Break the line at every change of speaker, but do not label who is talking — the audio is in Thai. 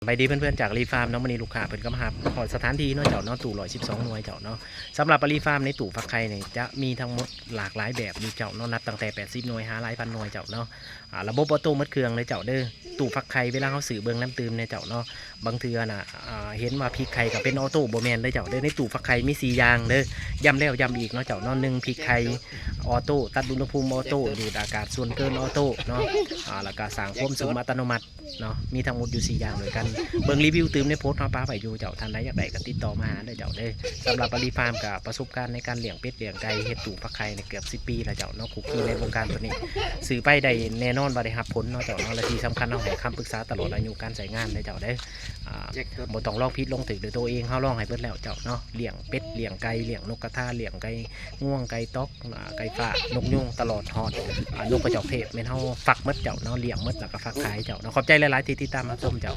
บายดีเพื่อนๆจากรีฟาร์มเนาะวันนี้ลูกค้าเพิ่นก็มาหาขอสถานที่เนาะเจ้าเนาะตู่112หน่วยเจ้าเนาะสำหรับรีฟาร์มในตู่ฟักไข่เนี่ยจะมีทั้งหมดหลากหลายแบบอยู่เจ้าเนาะนับตั้งแต่80หน่วย5หลายพันหน่วยเจ้าเนาะระบบออโต้มัดเครื่องเลยเจ้าเด้อตู่ฟักไข่เวลาเขาสื่อเบิ่งน้ำตืมเนี่ยเจ้าเนาะบางเทื่อน่ะเห็นว่าพริกไข่ก็เป็นออโต้บ่แม่นเลยเจ้าเด้อในตู่ฟักไข่มี4อย่างเด้อย้ำแล้วย้ำอีกเนาะเจ้าเนาะ1พริกไข่ออโต้ตัดอุณหภูมิออโต้ดูดอากาศส่วนเกินออโต้เนาะแล้วก็สั่งความสูงอัตโนมัติเนาะมีทั้งหมดอยู่4อย่างด้วยกันเบิ่งรีวิวตืมในโพสต์เนาะป้าไปอยู่เจ้าท่านใดอยากได้ก็ติดต่อมาหาได้เจ้าเด้อสำหรับรีฟาร์มกับประสบการณ์ในการเลี้ยงเป็ดเลี้ยงไก่เฮ็ดตู่ฟักไข่ในเกือบ10 ปีแล้วเจ้าเนาะคุกคีในวงการตัวนี้สื่อไปได้แน่นอนว่าได้รับผลเนาะเจ้าเนาะและที่สำคัญเฮาให้คำปรึกษาตลอดอายุการใช้งานได้เจ้าเด้อบ่ต้องลองผิดลองถูกด้วยตัวเองเฮาลองให้เบิดแล้วเจ้าเนาะเลี้ยงเป็ดเลี้ยงไก่เลี้ยงนกกระทาเลี้ยงไก่ง่วงไก่ต๊อกไก่ฟ้านกยุงตลอดฮอดนกกระจอกเทศแม่นเฮาฟักหมดเจ้าเนาะเลี้ยงหมดแล้วก็ฟักขายเจ้าเนาะขอบใจหลายๆที่ติดตามรับชมเจ้า